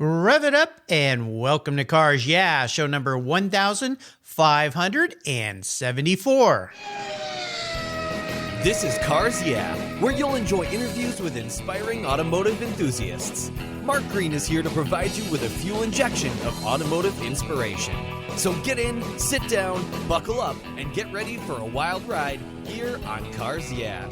Rev it up and welcome to Cars Yeah, show number 1574. This is Cars Yeah, where you'll enjoy interviews with inspiring automotive enthusiasts. Mark Green is here to provide you with a fuel injection of automotive inspiration. So get in, sit down, buckle up, and get ready for a wild ride here on Cars Yeah.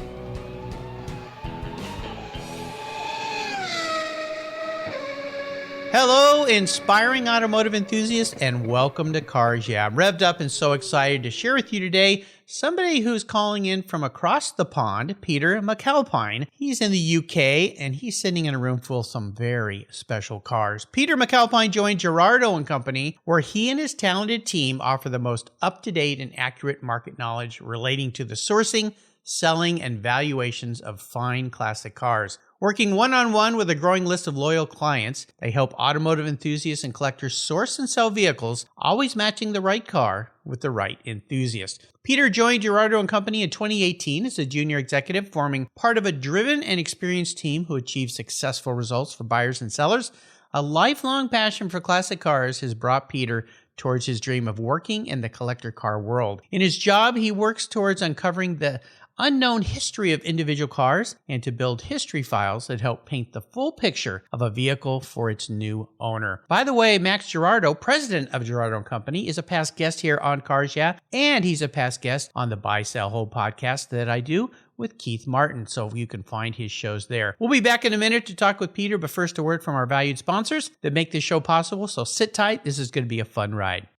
Hello, inspiring automotive enthusiasts, and welcome to Cars Yeah. I'm revved up and so excited to share with you today somebody who's calling in from across the pond, Peter Macalpine. He's in the UK, and he's sitting in a room full of some very special cars. Peter Macalpine joined Girardo Co, where he and his talented team offer the most up-to-date and accurate market knowledge relating to the sourcing, selling, and valuations of fine classic cars. Working one-on-one with a growing list of loyal clients, they help automotive enthusiasts and collectors source and sell vehicles, always matching the right car with the right enthusiast. Peter joined Girardo Co in 2018 as a junior executive, forming part of a driven and experienced team who achieved successful results for buyers and sellers. A lifelong passion for classic cars has brought Peter towards his dream of working in the collector car world. In his job, he works towards uncovering the unknown history of individual cars and to build history files that help paint the full picture of a vehicle for its new owner. By the way, Max Girardo, president of Girardo Co, is a past guest here on Cars Yeah, and he's a past guest on the Buy, Sell, Hold podcast that I do with Keith Martin, so you can find his shows there. We'll be back in a minute to talk with Peter, but first a word from our valued sponsors that make this show possible, so sit tight. This is going to be a fun ride.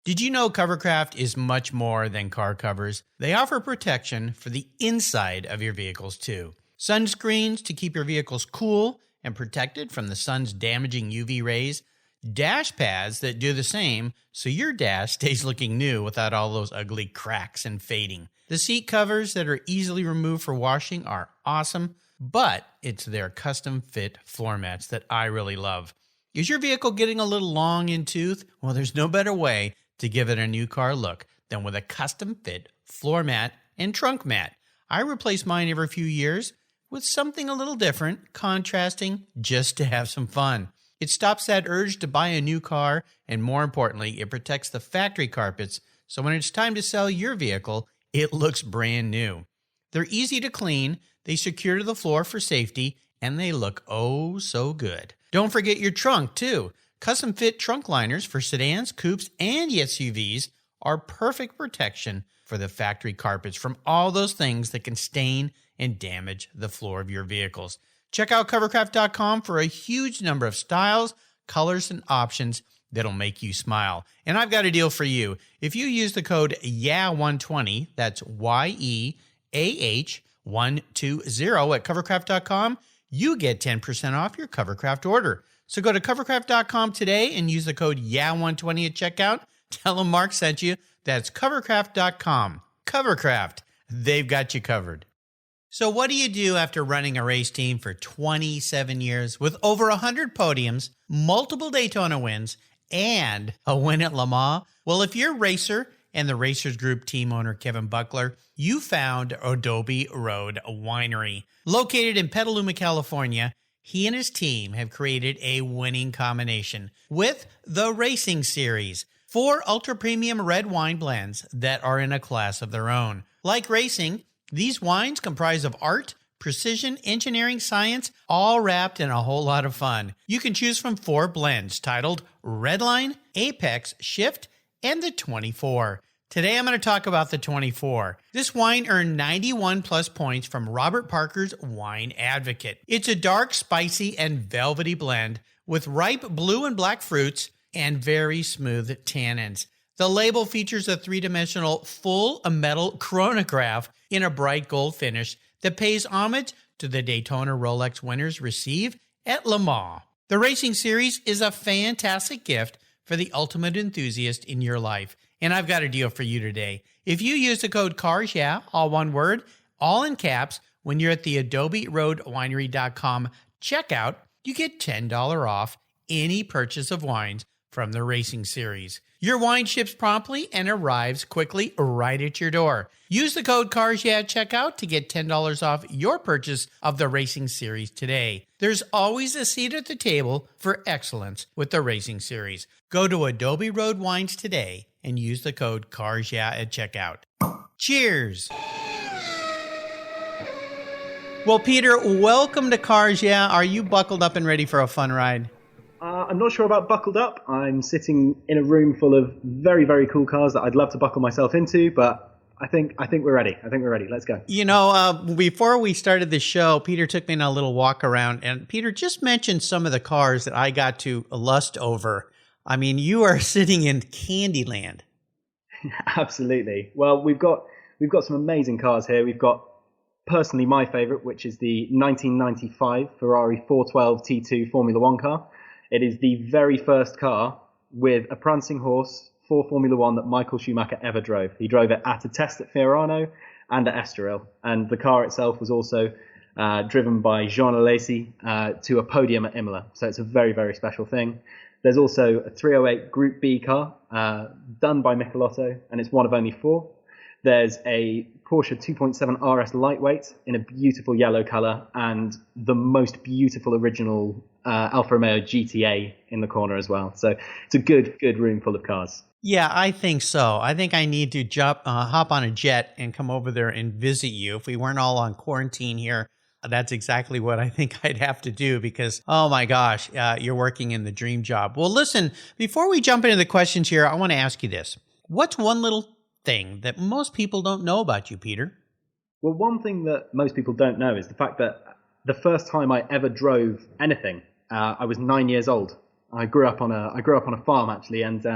Did you know Covercraft is much more than car covers? They offer protection for the inside of your vehicles too. Sunscreens to keep your vehicles cool and protected from the sun's damaging UV rays. Dash pads that do the same so your dash stays looking new without all those ugly cracks and fading. The seat covers that are easily removed for washing are awesome, but it's their custom fit floor mats that I really love. Is your vehicle getting a little long in tooth? Well, there's no better way to give it a new car look than with a custom fit floor mat and trunk mat. I replace mine every few years with something a little different, contrasting, just to have some fun. It stops that urge to buy a new car, and more importantly, it protects the factory carpets, so when it's time to sell your vehicle, it looks brand new. They're easy to clean, they secure to the floor for safety, and they look oh so good. Don't forget your trunk too. Custom fit trunk liners for sedans, coupes, and SUVs are perfect protection for the factory carpets from all those things that can stain and damage the floor of your vehicles. Check out Covercraft.com for a huge number of styles, colors, and options that'll make you smile. And I've got a deal for you. If you use the code YEAH120, that's YEAH120 at Covercraft.com, you get 10% off your Covercraft order. So go to Covercraft.com today and use the code YEAH120 at checkout. Tell them Mark sent you. That's Covercraft.com. Covercraft, they've got you covered. So what do you do after running a race team for 27 years with over 100 podiums, multiple Daytona wins, and a win at Le Mans? Well, if you're a racer and the Racers Group team owner Kevin Buckler, you found Adobe Road Winery. Located in Petaluma, California, he and his team have created a winning combination with the Racing Series, 4 ultra-premium red wine blends that are in a class of their own. Like racing, these wines comprise of art, precision, engineering, science, all wrapped in a whole lot of fun. You can choose from 4 blends titled Redline, Apex, Shift, and the 24. Today I'm going to talk about the 24. This wine earned 91 plus points from Robert Parker's Wine Advocate. It's a dark, spicy, and velvety blend with ripe blue and black fruits and very smooth tannins. The label features a 3-dimensional full metal chronograph in a bright gold finish that pays homage to the Daytona Rolex winners receive at Le Mans. The Racing Series is a fantastic gift for the ultimate enthusiast in your life. And I've got a deal for you today. If you use the code CARS, yeah, all one word, all in caps, when you're at the AdobeRoadWinery.com checkout, you get $10 off any purchase of wines from the racing series. Your wine ships promptly and arrives quickly right at your door. Use the code CARSYEAH at checkout to get $10 off your purchase of the racing series today. There's always a seat at the table for excellence with the racing series. Go to Adobe Road Wines today and use the code CARSYEAH at checkout. Cheers! Well, Peter, welcome to Cars Yeah. Are you buckled up and ready for a fun ride? I'm not sure about buckled up. I'm sitting in a room full of very, very cool cars that I'd love to buckle myself into, but I think we're ready. Let's go. You know, before we started the show, Peter took me on a little walk around, and Peter just mentioned some of the cars that I got to lust over. I mean, you are sitting in Candyland. Absolutely. Well, we've got some amazing cars here. We've got personally my favorite, which is the 1995 Ferrari 412 T2 Formula One car. It is the very first car with a prancing horse for Formula One that Michael Schumacher ever drove. He drove it at a test at Fiorano and at Estoril. And the car itself was also driven by Jean Alesi to a podium at Imola. So it's a very, very special thing. There's also a 308 Group B car done by Michelotto, and it's one of only four. There's a Porsche 2.7 RS lightweight in a beautiful yellow color, and the most beautiful original Alfa Romeo GTA in the corner as well. So it's a good room full of cars. Yeah, I think so. I think I need to hop on a jet and come over there and visit you. If we weren't all on quarantine here, that's exactly what I think I'd have to do because, oh my gosh, you're working in the dream job. Well, listen, before we jump into the questions here, I want to ask you this. What's one little thing that most people don't know about you, Peter? Well, one thing that most people don't know is the fact that the first time I ever drove anything, I was 9 years old. I grew up on a farm actually, and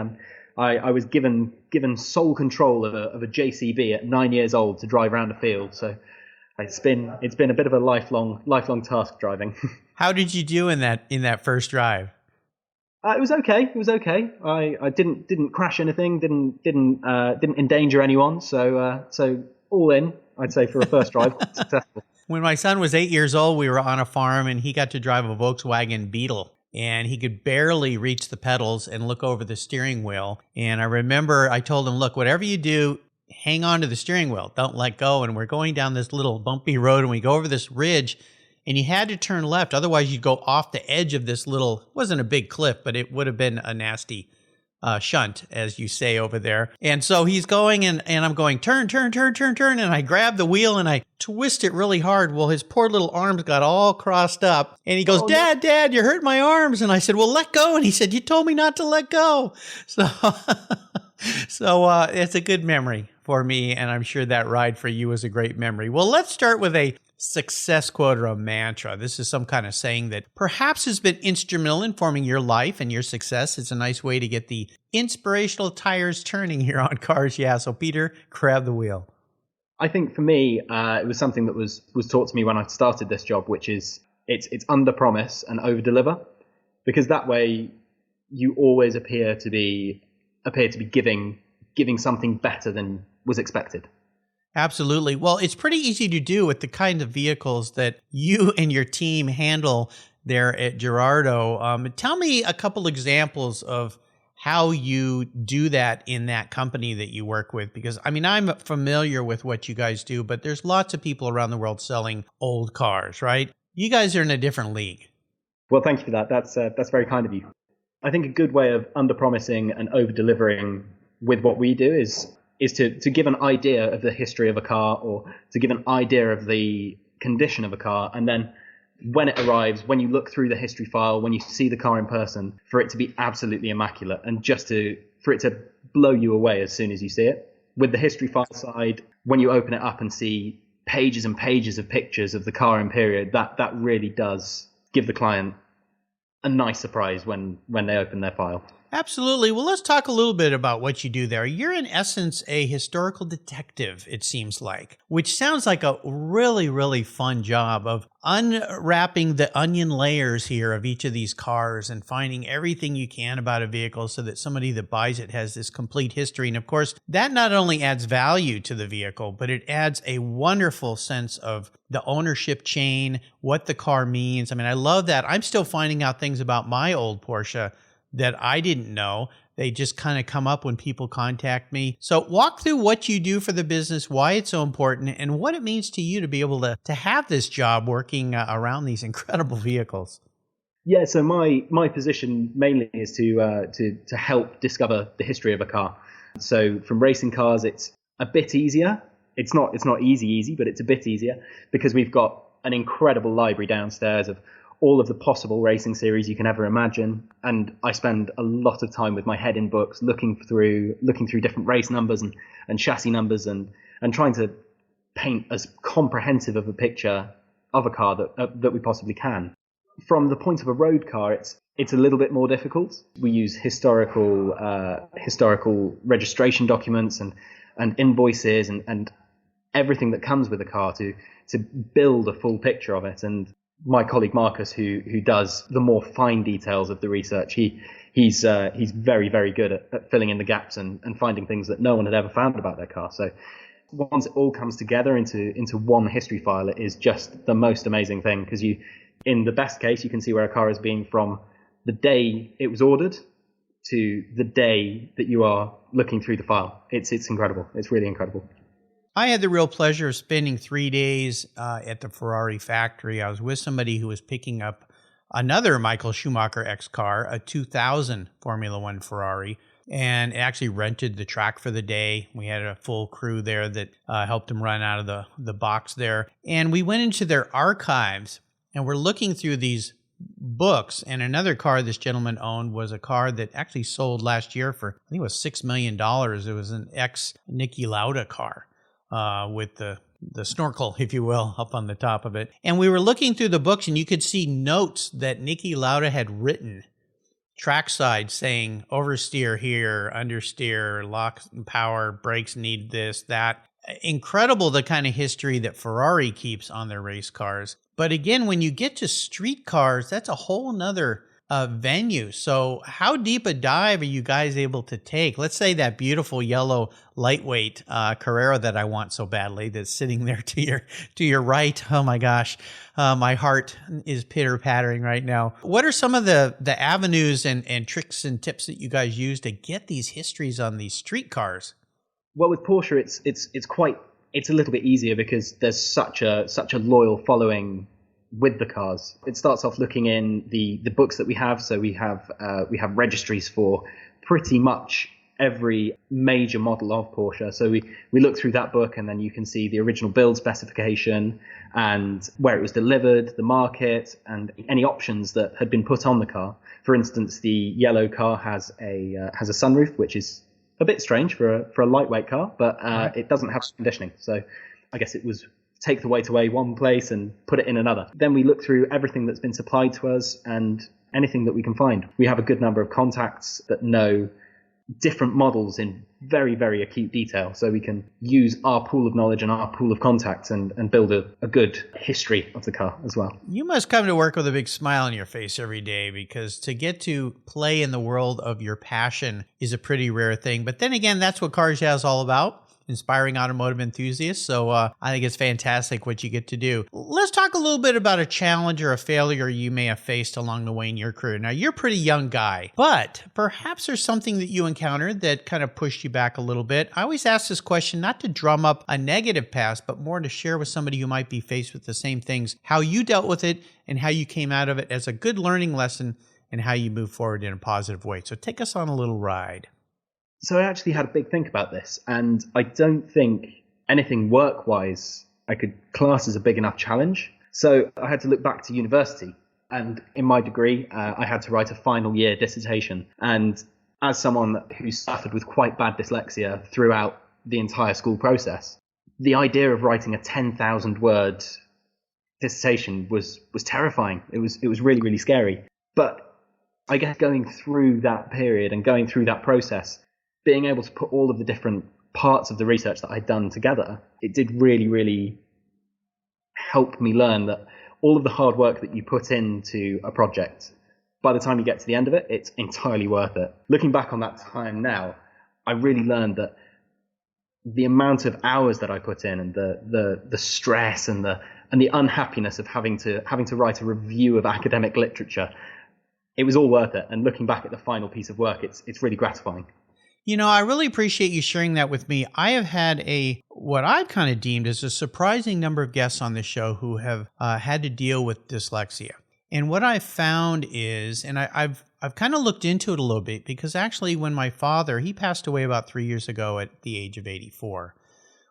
I was given sole control of a JCB at 9 years old to drive around a field. So it's been a bit of a lifelong task driving. How did you do in that first drive? It was okay. I didn't crash anything, didn't endanger anyone. So all in, I'd say for a first drive, successful. When my son was 8 years old, we were on a farm and he got to drive a Volkswagen Beetle. And he could barely reach the pedals and look over the steering wheel. And I remember I told him, look, whatever you do, hang on to the steering wheel. Don't let go. And we're going down this little bumpy road and we go over this ridge and you had to turn left. Otherwise, you'd go off the edge of this little, it wasn't a big cliff, but it would have been a nasty shunt, as you say over there. And so he's going and I'm going, turn. And I grab the wheel and I twist it really hard. Well, his poor little arms got all crossed up. And he goes, Dad, you hurt my arms. And I said, well, let go. And he said, you told me not to let go. So, it's a good memory for me. And I'm sure that ride for you was a great memory. Well, let's start with a success quote or a mantra. This is some kind of saying that perhaps has been instrumental in forming your life and your success. It's a nice way to get the inspirational tires turning here on Cars Yeah. So Peter, grab the wheel. I think for me, it was something that was taught to me when I started this job, which is it's under promise and over deliver, because that way you always appear to be giving something better than was expected. Absolutely. Well, it's pretty easy to do with the kind of vehicles that you and your team handle there at Girardo. Tell me a couple examples of how you do that in that company that you work with, because I mean, I'm familiar with what you guys do, but there's lots of people around the world selling old cars, right? You guys are in a different league. Well, thank you for that. That's very kind of you. I think a good way of under-promising and over-delivering with what we do is to give an idea of the history of a car, or to give an idea of the condition of a car, and then when it arrives, when you look through the history file, when you see the car in person, for it to be absolutely immaculate, and for it to blow you away as soon as you see it. With the history file side, when you open it up and see pages and pages of pictures of the car in period, that really does give the client a nice surprise when they open their file. Absolutely. Well, let's talk a little bit about what you do there. You're in essence a historical detective, it seems like, which sounds like a really, really fun job of unwrapping the onion layers here of each of these cars and finding everything you can about a vehicle so that somebody that buys it has this complete history. And of course, that not only adds value to the vehicle, but it adds a wonderful sense of the ownership chain, what the car means. I mean, I love that. I'm still finding out things about my old Porsche that I didn't know. They just kind of come up when people contact me. So walk through what you do for the business, why it's so important, and what it means to you to be able to have this job working around these incredible vehicles. Yeah, so my position mainly is to help discover the history of a car. So from racing cars, it's a bit easier. It's not easy, but it's a bit easier because we've got an incredible library downstairs of all of the possible racing series you can ever imagine. And I spend a lot of time with my head in books, looking through different race numbers and chassis numbers and trying to paint as comprehensive of a picture of a car that we possibly can. From the point of a road car, it's a little bit more difficult. We use historical registration documents and invoices and everything that comes with a car to build a full picture of it. And my colleague Marcus, who does the more fine details of the research, he's very, very good at filling in the gaps and finding things that no one had ever found about their car. So once it all comes together into one history file, it is just the most amazing thing, because in the best case, you can see where a car has been from the day it was ordered to the day that you are looking through the file. It's incredible. It's really incredible. I had the real pleasure of spending 3 days at the Ferrari factory. I was with somebody who was picking up another Michael Schumacher X car, a 2000 Formula One Ferrari, and actually rented the track for the day. We had a full crew there that helped him run out of the box there. And we went into their archives, and we're looking through these books. And another car this gentleman owned was a car that actually sold last year for, I think it was $6 million. It was an ex-Niki Lauda car. With the snorkel, if you will, up on the top of it. And we were looking through the books, and you could see notes that Niki Lauda had written trackside saying oversteer here, understeer, lock and power, brakes need this, that. Incredible, the kind of history that Ferrari keeps on their race cars. But again, when you get to street cars, that's a whole nother venue. So how deep a dive are you guys able to take? Let's say that beautiful yellow lightweight Carrera that I want so badly that's sitting there to your right. Oh my gosh, my heart is pitter pattering right now. What are some of the avenues and tricks and tips that you guys use to get these histories on these street cars? Well, with Porsche, it's a little bit easier because there's such a loyal following with the cars. It starts off looking in the books that we have. So we have registries for pretty much every major model of Porsche. So we look through that book, and then you can see the original build specification and where it was delivered, the market, and any options that had been put on the car. For instance, the yellow car has a sunroof, which is a bit strange for a lightweight car, but it doesn't have conditioning. So I guess it was take the weight away one place and put it in another. Then we look through everything that's been supplied to us and anything that we can find. We have a good number of contacts that know different models in very, very acute detail. So we can use our pool of knowledge and our pool of contacts and build a good history of the car as well. You must come to work with a big smile on your face every day, because to get to play in the world of your passion is a pretty rare thing. But then again, that's what Cars Yeah is all about. Inspiring automotive enthusiasts. So I think it's fantastic what you get to do. Let's talk a little bit about a challenge or a failure you may have faced along the way in your career. Now, you're a pretty young guy, but perhaps there's something that you encountered that kind of pushed you back a little bit. I always ask this question not to drum up a negative past, but more to share with somebody who might be faced with the same things, how you dealt with it and how you came out of it as a good learning lesson and how you move forward in a positive way. So take us on a little ride. So I actually had a big think about this, and I don't think anything work-wise I could class as a big enough challenge. So I had to look back to university, and in my degree, I had to write a final year dissertation. And as someone who suffered with quite bad dyslexia throughout the entire school process, the idea of writing a 10,000-word dissertation was terrifying. It was really, really scary. But I guess going through that period and going through that process, being able to put all of the different parts of the research that I'd done together, it did really, really help me learn that all of the hard work that you put into a project, by the time you get to the end of it, it's entirely worth it. Looking back on that time now, I really learned that the amount of hours that I put in and the stress and the unhappiness of having to write a review of academic literature, it was all worth it. And looking back at the final piece of work, it's really gratifying. I really appreciate you sharing that with me. I have had what I've kind of deemed as a surprising number of guests on the show who have had to deal with dyslexia. And what I've found is, and I've kind of looked into it a little bit, because actually when my father, he passed away about 3 years ago at the age of 84.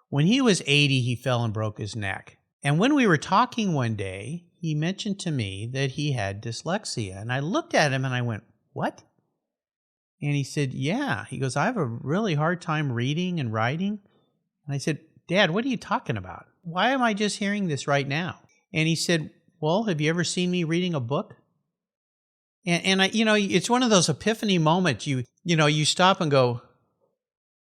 When he was 80, he fell and broke his neck. And when we were talking one day, he mentioned to me that he had dyslexia. And I looked at him and I went, "What?" And he said, "Yeah." He goes, "I have a really hard time reading and writing." And I said, "Dad, what are you talking about? Why am I just hearing this right now?" And he said, "Well, have you ever seen me reading a book?" And I, it's one of those epiphany moments. You stop and go,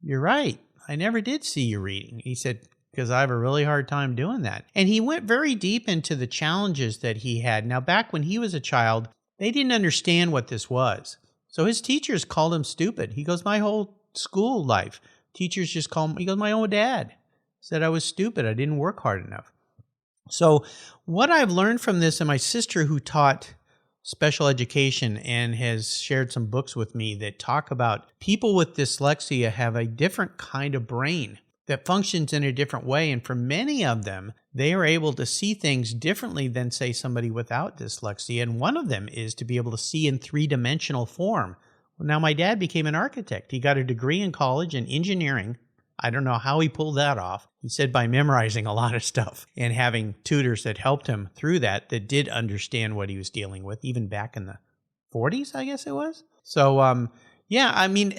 "You're right. I never did see you reading." He said, "Because I have a really hard time doing that." And he went very deep into the challenges that he had. Now, back when he was a child, they didn't understand what this was. So his teachers called him stupid. He goes, "My whole school life, teachers just call him," he goes, "My own dad said I was stupid. I didn't work hard enough." So what I've learned from this, and my sister who taught special education and has shared some books with me that talk about people with dyslexia have a different kind of brain that functions in a different way. And for many of them, they are able to see things differently than, say, somebody without dyslexia. And one of them is to be able to see in three-dimensional form. Well, now, my dad became an architect. He got a degree in college in engineering. I don't know how he pulled that off. He said by memorizing a lot of stuff and having tutors that helped him through that did understand what he was dealing with, even back in the 40s, I guess it was. So, yeah, I mean,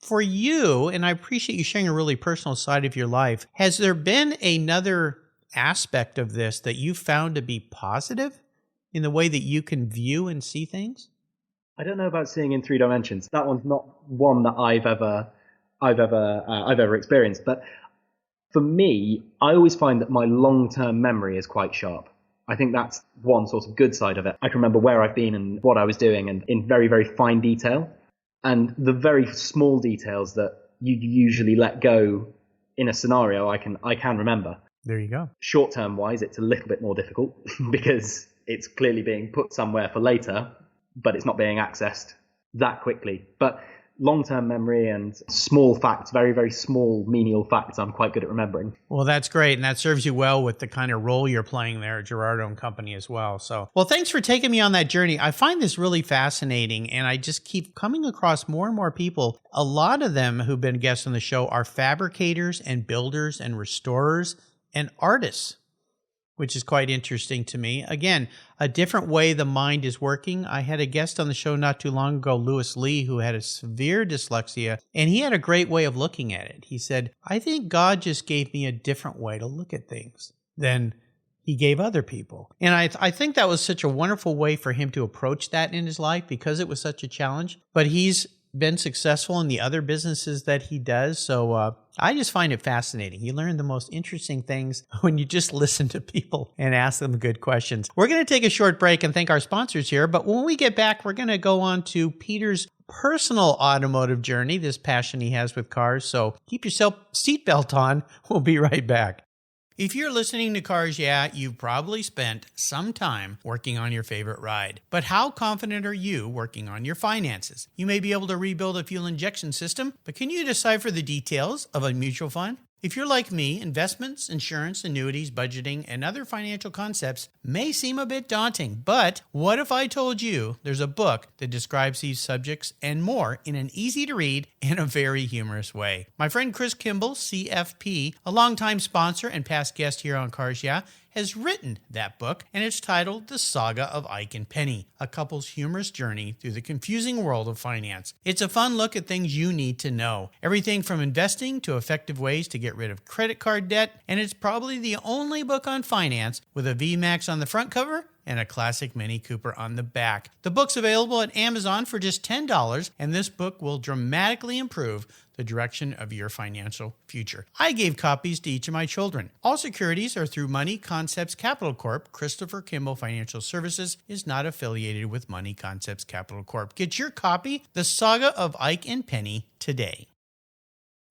for you, and I appreciate you sharing a really personal side of your life, has there been another aspect of this that you found to be positive in the way that you can view and see things? I don't know about seeing in three dimensions. That one's not one that I've ever experienced. But for me, I always find that my long-term memory is quite sharp. I think that's one sort of good side of it. I can remember where I've been and what I was doing, and in very, very fine detail. And the very small details that you usually let go in a scenario, I can remember. There you go. Short-term wise, it's a little bit more difficult because it's clearly being put somewhere for later, but it's not being accessed that quickly. But long-term memory and small facts, very, very small menial facts, I'm quite good at remembering. Well, that's great. And that serves you well with the kind of role you're playing there at Girardo Co as well. So, well, thanks for taking me on that journey. I find this really fascinating, and I just keep coming across more and more people. A lot of them who've been guests on the show are fabricators and builders and restorers and artists, which is quite interesting to me. Again, a different way the mind is working. I had a guest on the show not too long ago, Lewis Lee, who had a severe dyslexia, and he had a great way of looking at it. He said, "I think God just gave me a different way to look at things than he gave other people." And I think that was such a wonderful way for him to approach that in his life because it was such a challenge. But he's been successful in the other businesses that he does. So I just find it fascinating. You learn the most interesting things when you just listen to people and ask them good questions. We're going to take a short break and thank our sponsors here. But when we get back, we're going to go on to Peter's personal automotive journey, this passion he has with cars. So keep your seatbelt on. We'll be right back. If you're listening to Cars Yeah, you've probably spent some time working on your favorite ride. But how confident are you working on your finances? You may be able to rebuild a fuel injection system, but can you decipher the details of a mutual fund? If you're like me, investments, insurance, annuities, budgeting, and other financial concepts may seem a bit daunting, but what if I told you there's a book that describes these subjects and more in an easy-to-read and a very humorous way? My friend Chris Kimball, CFP, a longtime sponsor and past guest here on Cars Yeah, has written that book, and it's titled The Saga of Ike and Penny, a couple's humorous journey through the confusing world of finance. It's a fun look at things you need to know. Everything from investing to effective ways to get rid of credit card debt, and it's probably the only book on finance with a VMAX on the front cover and a classic Mini Cooper on the back. The book's available at Amazon for just $10, and this book will dramatically improve the direction of your financial future. I gave copies to each of my children. All securities are through Money Concepts Capital Corp. Christopher Kimball Financial Services is not affiliated with Money Concepts Capital Corp. Get your copy, The Saga of Ike and Penny, today.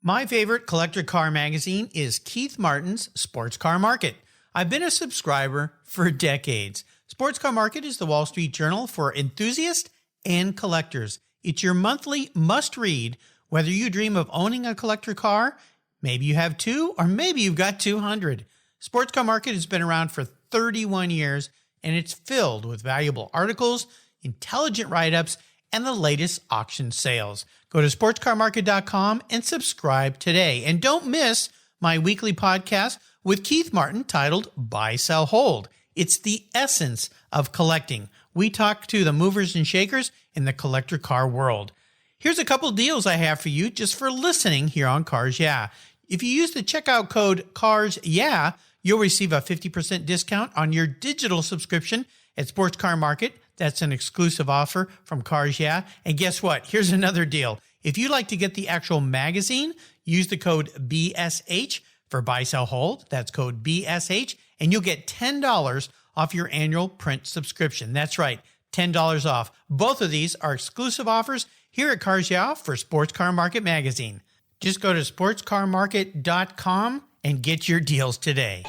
My favorite collector car magazine is Keith Martin's Sports Car Market. I've been a subscriber for decades. Sports Car Market is the Wall Street Journal for enthusiasts and collectors. It's your monthly must-read, whether you dream of owning a collector car, maybe you have two, or maybe you've got 200. Sports Car Market has been around for 31 years, and it's filled with valuable articles, intelligent write-ups, and the latest auction sales. Go to sportscarmarket.com and subscribe today. And don't miss my weekly podcast with Keith Martin titled Buy, Sell, Hold. It's the essence of collecting. We talk to the movers and shakers in the collector car world. Here's a couple deals I have for you just for listening here on Cars Yeah. If you use the checkout code Cars Yeah, you'll receive a 50% discount on your digital subscription at Sports Car Market. That's an exclusive offer from Cars Yeah. And guess what? Here's another deal. If you'd like to get the actual magazine, use the code BSH for Buy, Sell, Hold. That's code BSH, and you'll get $10 off your annual print subscription. That's right, $10 off. Both of these are exclusive offers here at Cars Yeah for Sports Car Market Magazine. Just go to sportscarmarket.com and get your deals today.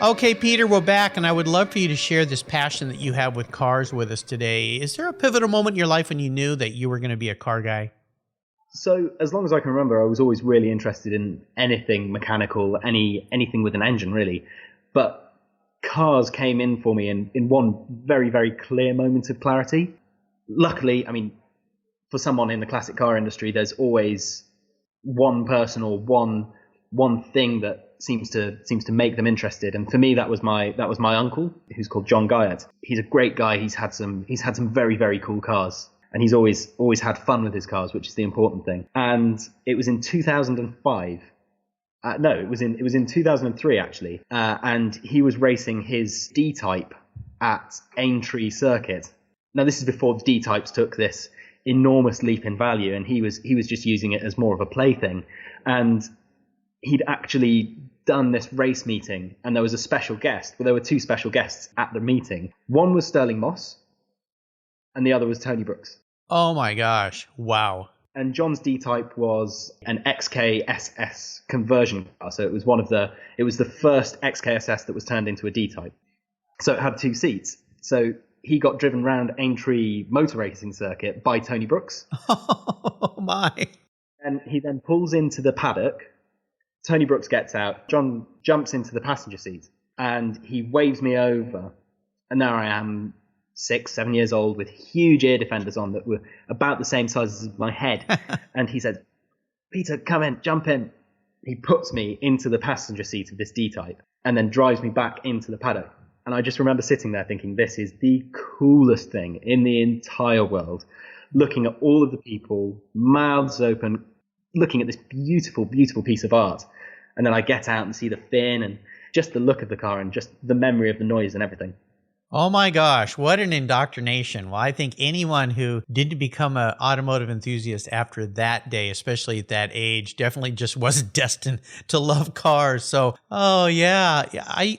Okay, Peter, we're back, and I would love for you to share this passion that you have with cars with us today. Is there a pivotal moment in your life when you knew that you were going to be a car guy? So as long as I can remember, I was always really interested in anything mechanical, anything with an engine, really. But cars came in for me in one very, very clear moment of clarity. Luckily, I mean, for someone in the classic car industry, there's always one person or one thing that seems to make them interested. And for me, that was my uncle, who's called John Guyot. He's a great guy. He's had some very, very cool cars. And he's always had fun with his cars, which is the important thing. And it was in 2005. It was in 2003 actually. And he was racing his D-Type at Aintree Circuit. Now this is before the D-Types took this enormous leap in value, and he was just using it as more of a plaything. And he'd actually done this race meeting, and there was a special guest. Well, there were two special guests at the meeting. One was Sterling Moss, and the other was Tony Brooks. Oh my gosh. Wow. And John's D-Type was an XKSS conversion car. So it was the first XKSS that was turned into a D-Type. So it had two seats. So he got driven around Aintree motor racing circuit by Tony Brooks. Oh my. And he then pulls into the paddock. Tony Brooks gets out. John jumps into the passenger seat and he waves me over. And there I am, 6-7 years old, with huge ear defenders on that were about the same size as my head. And he said, "Peter, come in, jump in." He puts me into the passenger seat of this D-Type and then drives me back into the paddock. And I just remember sitting there thinking, this is the coolest thing in the entire world. Looking at all of the people, mouths open, looking at this beautiful, beautiful piece of art. And then I get out and see the fin and just the look of the car and just the memory of the noise and everything. Oh my gosh, what an indoctrination. Well, I think anyone who didn't become an automotive enthusiast after that day, especially at that age, definitely just wasn't destined to love cars. So, oh yeah,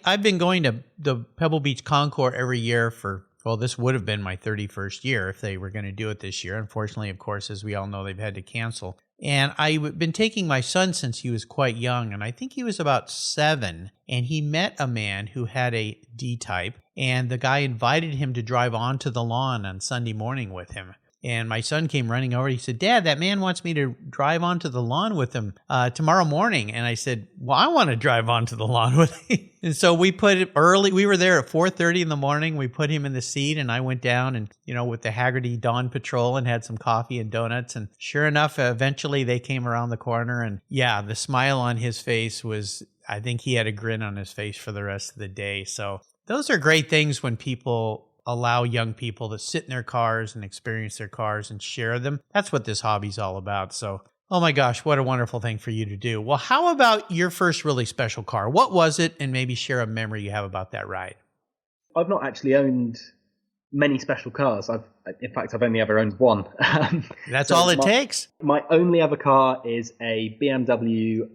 I've been going to the Pebble Beach Concours every year for, well, this would have been my 31st year if they were going to do it this year. Unfortunately, of course, as we all know, they've had to cancel. And I've been taking my son since he was quite young, and I think he was about 7, and he met a man who had a D-Type, and the guy invited him to drive onto the lawn on Sunday morning with him. And my son came running over. He said, "Dad, that man wants me to drive onto the lawn with him tomorrow morning." And I said, "Well, I want to drive onto the lawn with him." And so we put it early. We were there at 4:30 in the morning. We put him in the seat, and I went down and, with the Haggerty Dawn Patrol and had some coffee and donuts. And sure enough, eventually they came around the corner. And yeah, the smile on his face was, I think he had a grin on his face for the rest of the day. So those are great things when people allow young people to sit in their cars and experience their cars and share them. That's what this hobby's all about. So, oh my gosh, what a wonderful thing for you to do. Well, how about your first really special car? What was it? And maybe share a memory you have about that ride. I've not actually owned many special cars. In fact, I've only ever owned one. That's all it takes. My only other car is a BMW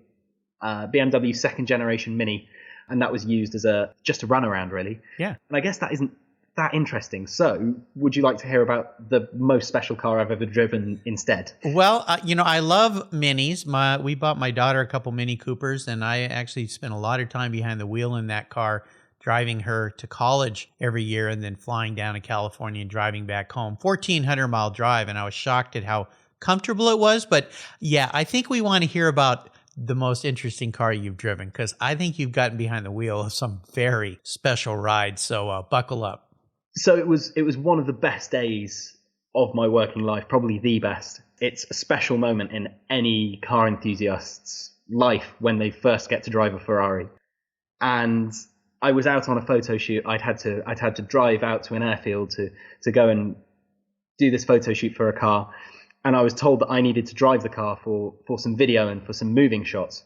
second generation Mini. And that was used as just a runaround, really. Yeah. And I guess that isn't that interesting. So would you like to hear about the most special car I've ever driven instead? Well, I love Minis. We bought my daughter a couple Mini Coopers, and I actually spent a lot of time behind the wheel in that car driving her to college every year and then flying down to California and driving back home. 1,400-mile drive, and I was shocked at how comfortable it was. But yeah, I think we want to hear about the most interesting car you've driven, because I think you've gotten behind the wheel of some very special rides. So buckle up. So it was one of the best days of my working life, probably the best. It's a special moment in any car enthusiast's life when they first get to drive a Ferrari. And I was out on a photo shoot. I'd had to drive out to an airfield to go and do this photo shoot for a car. And I was told that I needed to drive the car for some video and for some moving shots.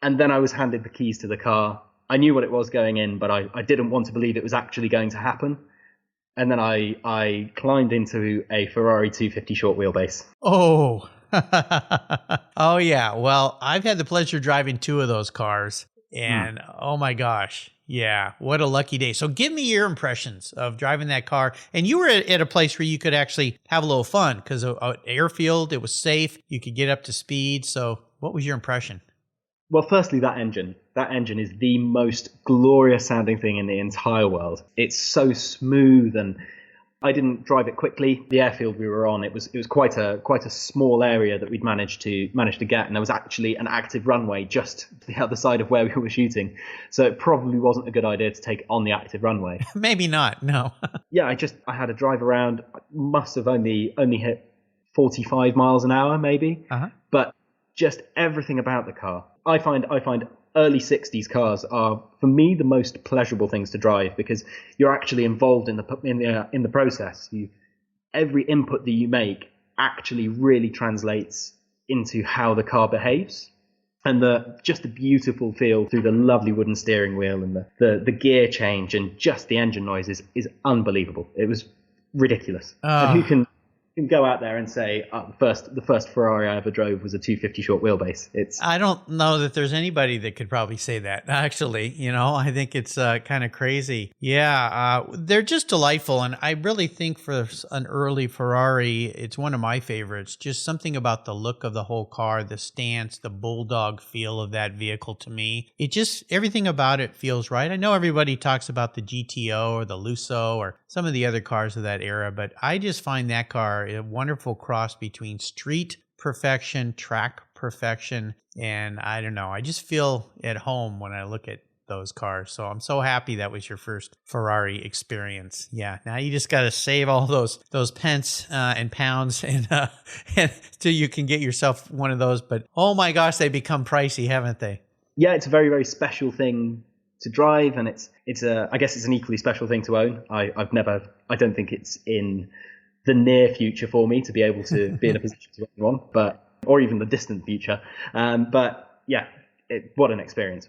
And then I was handed the keys to the car. I knew what it was going in, but I didn't want to believe it was actually going to happen. And then I climbed into a Ferrari 250 short wheelbase. Oh, oh yeah. Well, I've had the pleasure of driving two of those cars. And oh my gosh. Yeah, what a lucky day. So give me your impressions of driving that car. And you were at a place where you could actually have a little fun, because an airfield, it was safe. You could get up to speed. So what was your impression? Well, firstly, that engine is the most glorious sounding thing in the entire world. It's so smooth, and I didn't drive it quickly. The airfield we were on, it was quite a small area that we'd managed to get, and there was actually an active runway just the other side of where we were shooting. So it probably wasn't a good idea to take it on the active runway. Maybe not. No. Yeah, I had a drive around. I must have only hit 45 miles an hour, maybe. But just everything about the car. I find early 60s cars are, for me, the most pleasurable things to drive, because you're actually involved in the process. Every input that you make actually really translates into how the car behaves, and just the beautiful feel through the lovely wooden steering wheel and the gear change and just the engine noise is unbelievable. It was ridiculous. And who can go out there and say the first Ferrari I ever drove was a 250 short wheelbase? I don't know that there's anybody that could probably say that, actually. I think it's kind of crazy. Yeah, they're just delightful. And I really think for an early Ferrari, it's one of my favorites. Just something about the look of the whole car, the stance, the bulldog feel of that vehicle to me. Everything about it feels right. I know everybody talks about the GTO or the Lusso or some of the other cars of that era, but I just find that car a wonderful cross between street perfection, track perfection, and I don't know. I just feel at home when I look at those cars. So I'm so happy that was your first Ferrari experience. Yeah, now you just got to save all those pence and pounds and till you can get yourself one of those. But oh my gosh, they become pricey, haven't they? Yeah, it's a very, very special thing to drive, and I guess it's an equally special thing to own. I don't think it's in the near future for me to be able to be in a position to own one, or even the distant future. But yeah, what an experience.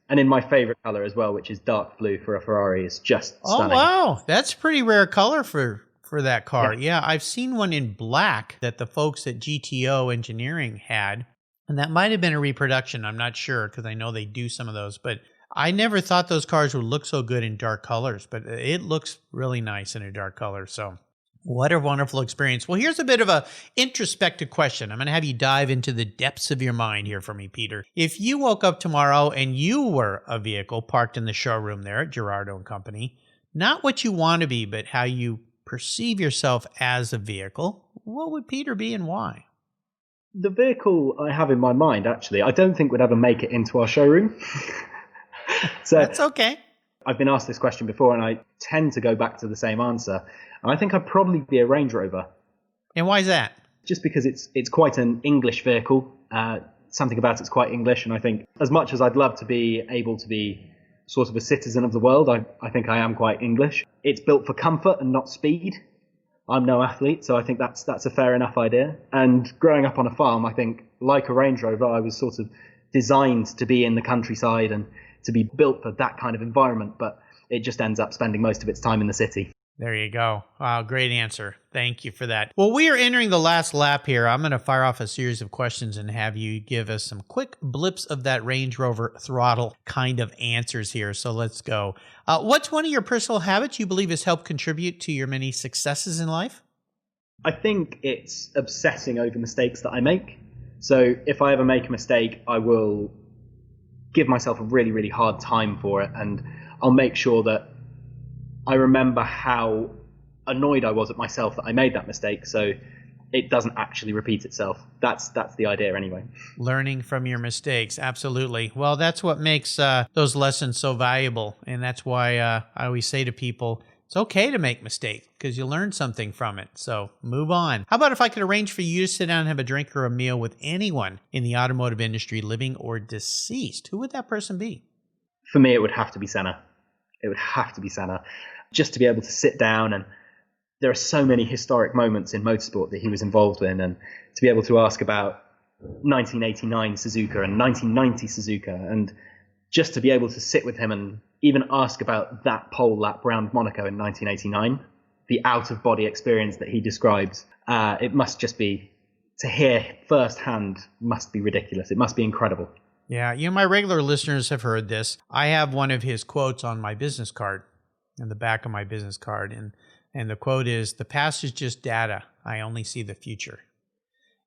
And in my favorite color as well, which is dark blue for a Ferrari, is just stunning. Oh, wow. That's a pretty rare color for that car. Yeah, I've seen one in black that the folks at GTO Engineering had, and that might have been a reproduction. I'm not sure, because I know they do some of those, but I never thought those cars would look so good in dark colors, but it looks really nice in a dark color. So what a wonderful experience. Well, here's a bit of a introspective question. I'm going to have you dive into the depths of your mind here for me, Peter. If you woke up tomorrow and you were a vehicle parked in the showroom there at Girardo Company, not what you want to be, but how you perceive yourself as a vehicle, what would Peter be and why? The vehicle I have in my mind, actually, I don't think would ever make it into our showroom. So that's okay. I've been asked this question before, and I tend to go back to the same answer. And I think I'd probably be a Range Rover. And why is that? Just because it's quite an English vehicle. Something about it's quite English, and I think as much as I'd love to be able to be sort of a citizen of the world, I think I am quite English. It's built for comfort and not speed. I'm no athlete, so I think that's a fair enough idea. And growing up on a farm, I think, like a Range Rover, I was sort of designed to be in the countryside and to be built for that kind of environment, but it just ends up spending most of its time in the city. There you go. Wow, great answer. Thank you for that. Well, we are entering the last lap here. I'm going to fire off a series of questions and have you give us some quick blips of that Range Rover throttle kind of answers here. So let's go. What's one of your personal habits you believe has helped contribute to your many successes in life? I think it's obsessing over mistakes that I make. So if I ever make a mistake, I will give myself a really, really hard time for it. And I'll make sure that I remember how annoyed I was at myself that I made that mistake, so it doesn't actually repeat itself. That's the idea anyway. Learning from your mistakes. Absolutely. Well, that's what makes those lessons so valuable. And that's why I always say to people, it's okay to make mistakes because you learn something from it. So move on. How about if I could arrange for you to sit down and have a drink or a meal with anyone in the automotive industry, living or deceased? Who would that person be? For me, it would have to be Senna. It would have to be Senna. Just to be able to sit down, and there are so many historic moments in motorsport that he was involved in, and to be able to ask about 1989 Suzuka and 1990 Suzuka, and just to be able to sit with him and even ask about that pole lap round Monaco in 1989, the out-of-body experience that he described, it must just be, to hear firsthand, must be ridiculous. It must be incredible. Yeah, my regular listeners have heard this. I have one of his quotes on my business card, in the back of my business card, and the quote is, "The past is just data. I only see the future."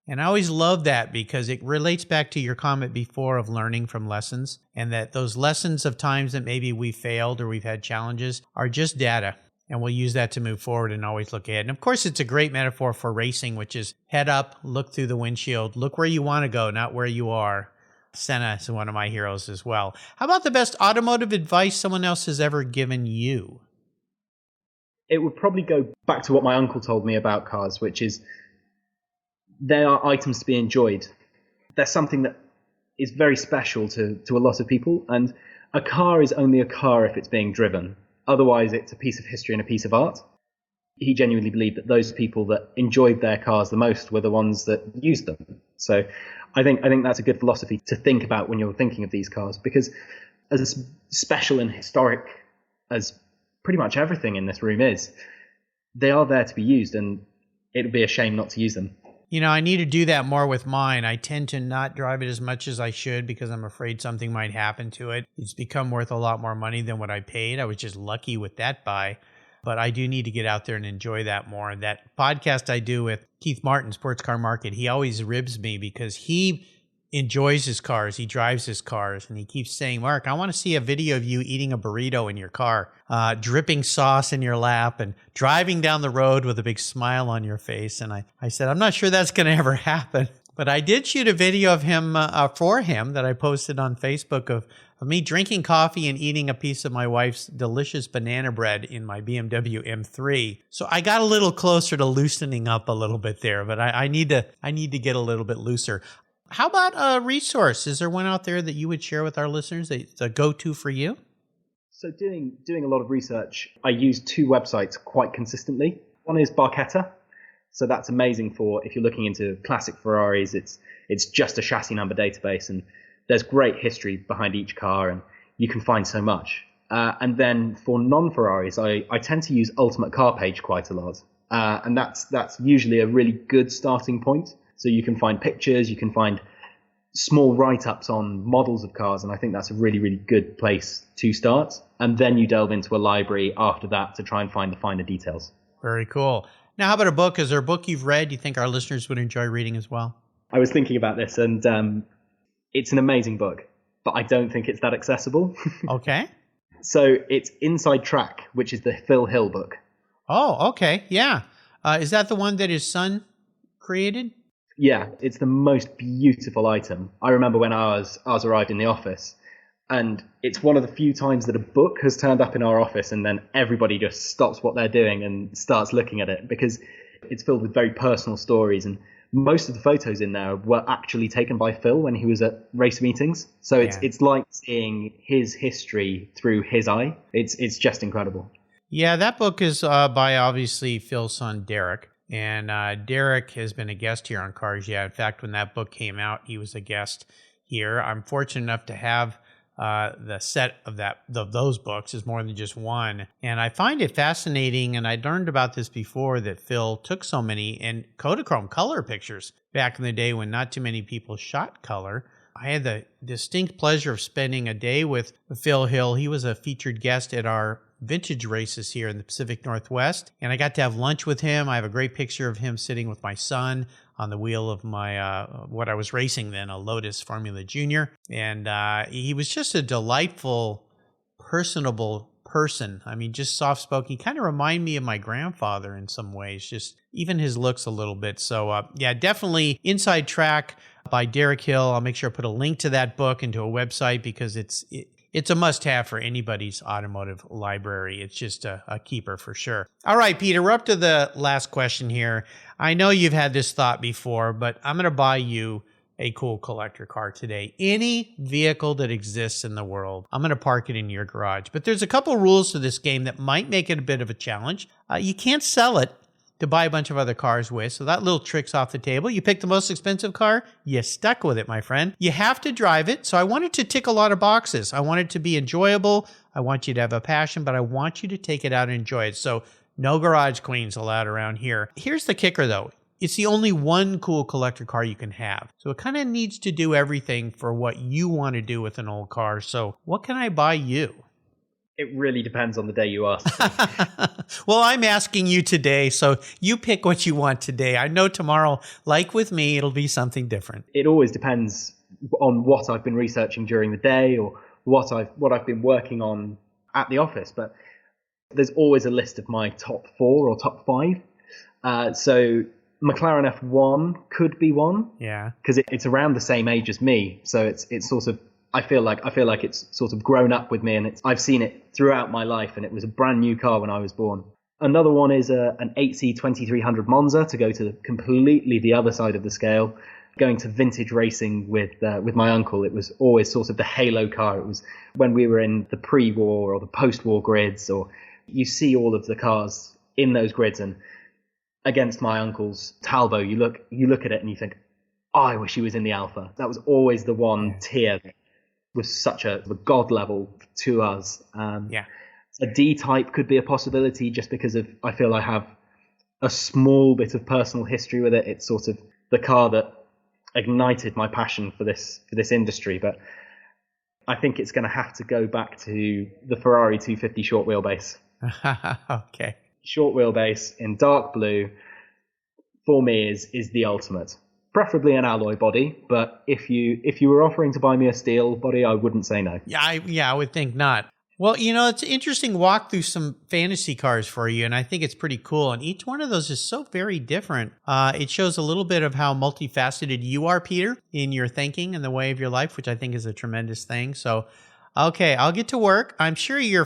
And I always love that because it relates back to your comment before of learning from lessons, and that those lessons of times that maybe we failed or we've had challenges are just data. And we'll use that to move forward and always look ahead. And of course, it's a great metaphor for racing, which is head up, look through the windshield, look where you want to go, not where you are. Senna is one of my heroes as well. How about the best automotive advice someone else has ever given you? It would probably go back to what my uncle told me about cars, which is they are items to be enjoyed. They're something that is very special to a lot of people, and a car is only a car if it's being driven. Otherwise, it's a piece of history and a piece of art. He genuinely believed that those people that enjoyed their cars the most were the ones that used them. So I think that's a good philosophy to think about when you're thinking of these cars, because as special and historic as pretty much everything in this room is, they are there to be used, and it would be a shame not to use them. I need to do that more with mine. I tend to not drive it as much as I should because I'm afraid something might happen to it. It's become worth a lot more money than what I paid. I was just lucky with that buy. But I do need to get out there and enjoy that more. And that podcast I do with Keith Martin, Sports Car Market, he always ribs me because he enjoys his cars. He drives his cars. And he keeps saying, "Mark, I want to see a video of you eating a burrito in your car, dripping sauce in your lap and driving down the road with a big smile on your face." And I said, "I'm not sure that's going to ever happen." But I did shoot a video of him for him that I posted on Facebook of me drinking coffee and eating a piece of my wife's delicious banana bread in my BMW M3. So I got a little closer to loosening up a little bit there, but I need to get a little bit looser. How about a resource? Is there one out there that you would share with our listeners that's a go-to for you? So doing a lot of research, I use two websites quite consistently. One is Barchetta. So that's amazing for if you're looking into classic Ferraris. It's just a chassis number database, and there's great history behind each car, and you can find so much. And then for non-Ferraris, I tend to use Ultimate Car Page quite a lot. And that's usually a really good starting point. So you can find pictures, you can find small write-ups on models of cars, and I think that's a really, really good place to start. And then you delve into a library after that to try and find the finer details. Very cool. Now, how about a book? Is there a book you've read you think our listeners would enjoy reading as well? I was thinking about this, and it's an amazing book, but I don't think it's that accessible. Okay. So it's Inside Track, which is the Phil Hill book. Oh, okay. Yeah. Is that the one that his son created? Yeah, it's the most beautiful item. I remember when ours arrived in the office, and it's one of the few times that a book has turned up in our office and then everybody just stops what they're doing and starts looking at it, because it's filled with very personal stories, and most of the photos in there were actually taken by Phil when he was at race meetings. So it's like seeing his history through his eye. It's just incredible. Yeah, that book is by obviously Phil's son, Derek. And Derek has been a guest here on Cars Yeah. In fact, when that book came out, he was a guest here. I'm fortunate enough to have the set of those books. Is more than just one. And I find it fascinating, and I learned about this before, that Phil took so many and Kodachrome color pictures back in the day when not too many people shot color. I had the distinct pleasure of spending a day with Phil Hill. He was a featured guest at our vintage races here in the Pacific Northwest, and I got to have lunch with him. I have a great picture of him sitting with my son on the wheel of my what I was racing then, a Lotus Formula Junior, and he was just a delightful personable person. I mean, just soft-spoken. He kind of remind me of my grandfather in some ways, just even his looks a little bit. So yeah, definitely Inside Track by Derek Hill. I'll make sure I put a link to that book and to a website because it's a must-have for anybody's automotive library. It's just a keeper for sure. All right, Peter, we're up to the last question here. I know you've had this thought before, but I'm going to buy you a cool collector car today. Any vehicle that exists in the world, I'm going to park it in your garage. But there's a couple rules to this game that might make it a bit of a challenge. You can't sell it to buy a bunch of other cars with, so that little trick's off the table. You pick the most expensive car, you stuck with it, my friend. You have to drive it, so I want it to tick a lot of boxes. I want it to be enjoyable. I want you to have a passion, but I want you to take it out and enjoy it. So no garage queens allowed around here. Here's the kicker, though. It's the only one cool collector car you can have. So it kind of needs to do everything for what you want to do with an old car. So what can I buy you? It really depends on the day you ask. Well, I'm asking you today, so you pick what you want today. I know tomorrow, like with me, it'll be something different. It always depends on what I've been researching during the day or what I've been working on at the office. But there's always a list of my top 4 or top 5. So McLaren F1 could be one. Yeah. Because it's around the same age as me. So it's sort of, I feel like it's sort of grown up with me, and I've seen it throughout my life, and it was a brand new car when I was born. Another one is an 8C 2300 Monza, to go to completely the other side of the scale. Going to vintage racing with my uncle, it was always sort of the halo car. It was when we were in the pre-war or the post-war grids, or you see all of the cars in those grids, and against my uncle's Talbot, you look at it and you think, oh, I wish he was in the Alpha. That was always the one tier that was such a god level to us. A D-type could be a possibility, just because of, I feel I have a small bit of personal history with it. It's sort of the car that ignited my passion for this industry. But I think it's going to have to go back to the Ferrari 250 short wheelbase. Okay. Short wheelbase in dark blue, for me, is the ultimate. Preferably an alloy body, but if you were offering to buy me a steel body, I wouldn't say no. I would think not. Well, it's an interesting walk through some fantasy cars for you, and I think it's pretty cool. And each one of those is so very different. It shows a little bit of how multifaceted you are, Peter, in your thinking and the way of your life, which I think is a tremendous thing. So, okay, I'll get to work. I'm sure your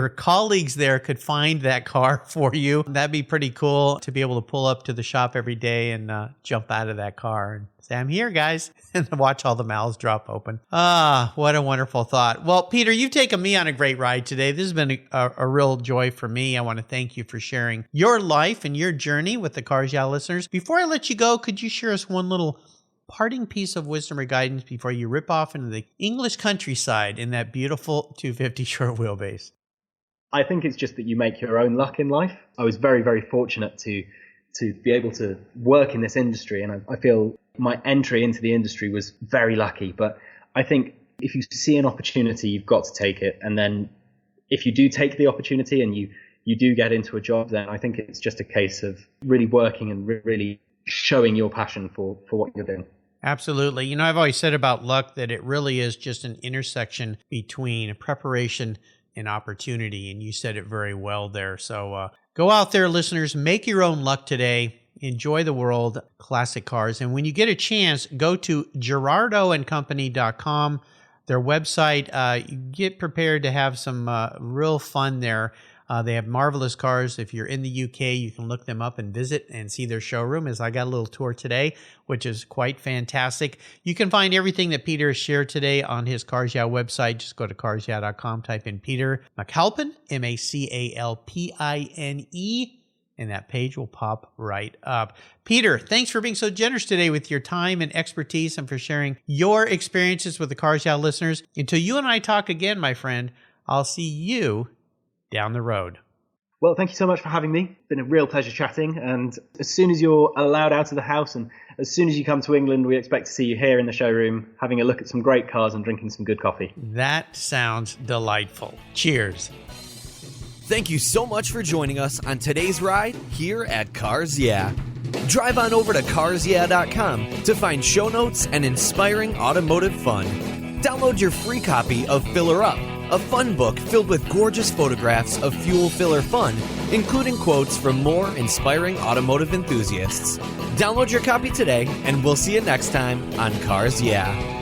colleagues there could find that car for you. That'd be pretty cool to be able to pull up to the shop every day and jump out of that car and say, I'm here, guys, and watch all the mouths drop open. What a wonderful thought. Well, Peter, you've taken me on a great ride today. This has been a real joy for me. I want to thank you for sharing your life and your journey with the Cars Yeah listeners. Before I let you go, could you share us one little parting piece of wisdom or guidance before you rip off into the English countryside in that beautiful 250 short wheelbase? I think it's just that you make your own luck in life. I was very, very fortunate to be able to work in this industry, and I feel my entry into the industry was very lucky. But I think if you see an opportunity, you've got to take it. And then if you do take the opportunity and you do get into a job, then I think it's just a case of really working and really showing your passion for what you're doing. Absolutely. I've always said about luck that it really is just an intersection between preparation and opportunity, and you said it very well there. So go out there, listeners, make your own luck today. Enjoy the world, classic cars. And when you get a chance, go to girardoandcompany.com, their website. You get prepared to have some real fun there. They have marvelous cars. If you're in the UK, you can look them up and visit and see their showroom, as I got a little tour today, which is quite fantastic. You can find everything that Peter has shared today on his Cars Yeah website. Just go to carsyeah.com, type in Peter Macalpine, Macalpine, and that page will pop right up. Peter, thanks for being so generous today with your time and expertise, and for sharing your experiences with the Cars Yeah listeners. Until you and I talk again, my friend, I'll see you down the road. Well, thank you so much for having me. It's been a real pleasure chatting. And as soon as you're allowed out of the house, and as soon as you come to England, we expect to see you here in the showroom, having a look at some great cars and drinking some good coffee. That sounds delightful. Cheers. Thank you so much for joining us on today's ride here at Cars Yeah. Drive on over to carsyeah.com to find show notes and inspiring automotive fun. Download your free copy of Filler Up, a fun book filled with gorgeous photographs of fuel filler fun, including quotes from more inspiring automotive enthusiasts. Download your copy today, and we'll see you next time on Cars Yeah!